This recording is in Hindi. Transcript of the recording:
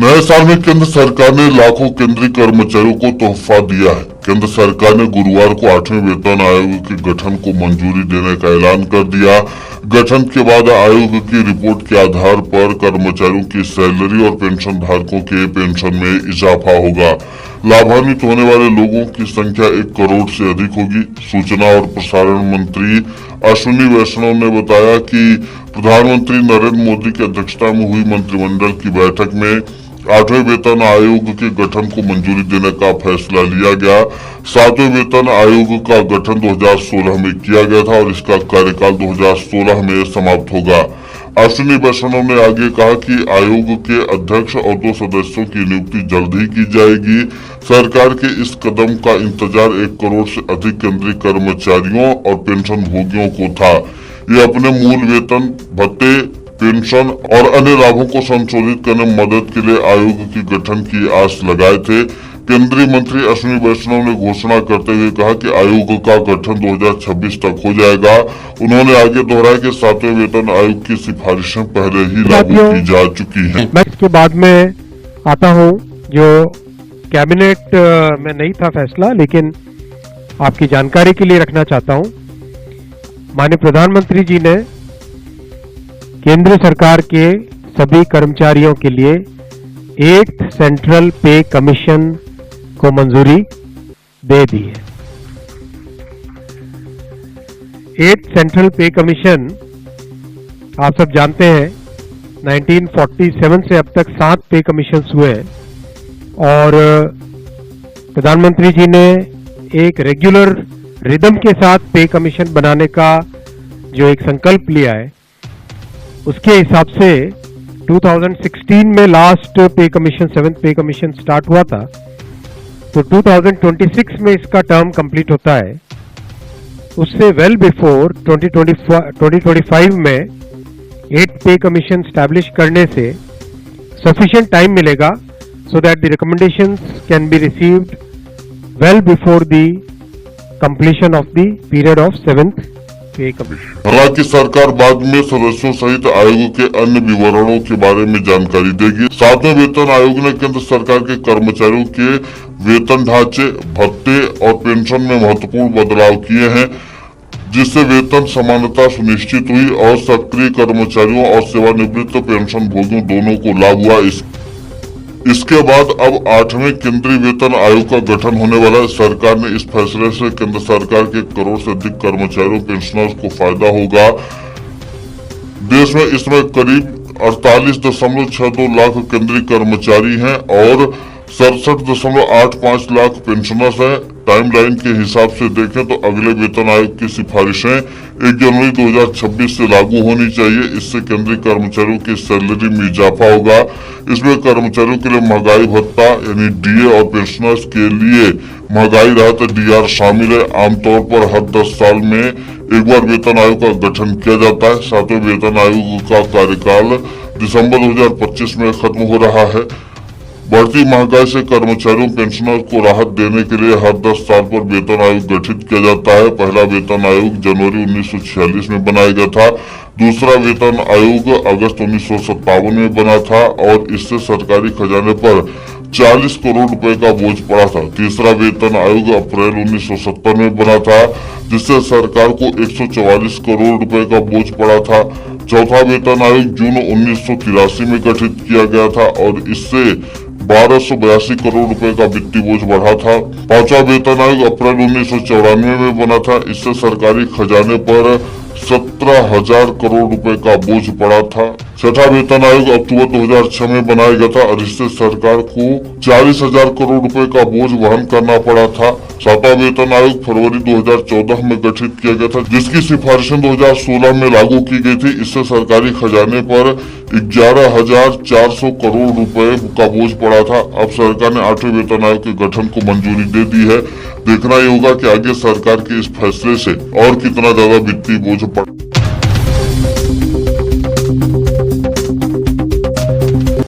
नए साल में केंद्र सरकार ने लाखों केंद्रीय कर्मचारियों को तोहफा दिया है। केंद्र सरकार ने गुरुवार को 8वें वेतन आयोग के गठन को मंजूरी देने का ऐलान कर दिया। गठन के बाद आयोग की रिपोर्ट के आधार पर कर्मचारियों की सैलरी और पेंशन धारकों के पेंशन में इजाफा होगा। लाभान्वित होने वाले लोगों की संख्या 1 करोड़ से अधिक होगी। सूचना और प्रसारण मंत्री अश्विनी वैष्णव ने बताया कि प्रधानमंत्री नरेंद्र मोदी की अध्यक्षता में हुई मंत्रिमंडल की बैठक में 8वें वेतन आयोग के गठन को मंजूरी देने का फैसला लिया गया। 7वें वेतन आयोग का गठन 2016 में किया गया था और इसका कार्यकाल 2016 में समाप्त होगा। अश्विनी वैष्णव ने आगे कहा कि आयोग के अध्यक्ष और 2 सदस्यों की नियुक्ति जल्द ही की जाएगी। सरकार के इस कदम का इंतजार 1 करोड़ से अधिक केंद्रीय कर्मचारियों और पेंशन भोगियों को था। ये अपने मूल वेतन, भत्ते, पेंशन और अन्य लाभों को संशोधित करने में मदद के लिए आयोग के गठन की आस लगाए थे। केंद्रीय मंत्री अश्विनी वैष्णव ने घोषणा करते हुए कहा कि आयोग का गठन 2026 तक हो जाएगा। उन्होंने आगे दोहराया कि 7वें वेतन आयोग की सिफारिशें पहले ही लागू की जा चुकी हैं। मैं इसके बाद में आता हूं, जो कैबिनेट में नहीं था फैसला, लेकिन आपकी जानकारी के लिए रखना चाहता हूं। माननीय प्रधानमंत्री जी ने केंद्र सरकार के सभी कर्मचारियों के लिए 8th सेंट्रल पे कमीशन को मंजूरी दे दी है। 8th सेंट्रल पे कमीशन आप सब जानते हैं 1947 से अब तक 7 पे कमीशन हुए हैं और प्रधानमंत्री जी ने एक रेगुलर रिदम के साथ पे कमीशन बनाने का जो एक संकल्प लिया है, उसके हिसाब से 2016 में लास्ट पे कमीशन 7th पे कमीशन स्टार्ट हुआ था, तो 2026 में इसका टर्म कंप्लीट होता है। उससे वेल बिफोर 2025 में 8th पे कमीशन स्टैब्लिश करने से सफिशिएंट टाइम मिलेगा so that the recommendations can be received well before the completion of the period of 7th पे कमीशन। हालांकि सरकार बाद में सदस्यों सहित आयोग के अन्य विवरणों के बारे में जानकारी देगी। 7वें वेतन आयोग ने केंद्र सरकार के कर्मचारियों के वेतन ढांचे, भत्ते और पेंशन में महत्वपूर्ण बदलाव किए हैं, जिससे वेतन समानता सुनिश्चित हुई और सक्रिय कर्मचारियों और सेवानिवृत्त पेंशन भोगियों दोनों को लाभ हुआ। इसके बाद अब 8वें केंद्रीय वेतन आयोग का गठन होने वाला है। सरकार ने इस फैसले से केंद्र सरकार के 1 करोड़ से अधिक कर्मचारियों पेंशनर्स को फायदा होगा। देश में इसमें करीब 48.62 लाख केंद्रीय कर्मचारी हैं और 67.85 लाख पेंशनर्स हैं। टाइमलाइन के हिसाब से देखें तो अगले वेतन आयोग की सिफारिशें 1 जनवरी 2026 से लागू होनी चाहिए। इससे केंद्रीय कर्मचारियों की सैलरी में इजाफा होगा। इसमें कर्मचारियों के लिए महंगाई भत्ता यानी डीए और पेंशनर्स के लिए महंगाई राहत डीआर शामिल है। आमतौर पर हर 10 साल में एक बार वेतन आयोग का गठन किया जाता है। 7वें वेतन आयोग का कार्यकाल दिसंबर 2025 में खत्म हो रहा है। बढ़ती महंगाई से कर्मचारियों पेंशनर को राहत देने के लिए हर 10 साल पर वेतन आयोग गठित किया जाता है। पहला वेतन आयोग जनवरी 1946 में बनाया गया था। दूसरा वेतन आयोग अगस्त 1957 में बना था और इससे सरकारी खजाने पर 40 करोड़ रुपए का बोझ पड़ा था। तीसरा वेतन आयोग अप्रैल 1970 में बना था, जिससे सरकार को 144 करोड़ रुपए का बोझ पड़ा था। चौथा वेतन आयोग जून 1983 में गठित किया गया था और इससे 1282 करोड़ रुपए का वित्तीय बोझ बढ़ा था। पांचवा वेतन आयोग अप्रैल 1994 में बना था। इससे सरकारी खजाने पर 17,000 करोड़ रुपए का बोझ पड़ा था। छठा वेतन आयोग अक्टूबर 2006 में बनाया गया था और इससे सरकार को 40,000 करोड़ रुपए का बोझ वहन करना पड़ा था। सातवां वेतन आयोग फरवरी 2014 में गठित किया गया था, जिसकी सिफारिशें 2016 में लागू की गई थी। इससे सरकारी खजाने पर 11,400 करोड़ रुपए का बोझ पड़ा था। अब सरकार ने 8वें वेतन आयोग के गठन को मंजूरी दे दी है। देखना ये होगा कि आगे सरकार के इस फैसले से और कितना ज्यादा वित्तीय बोझ पड़ा।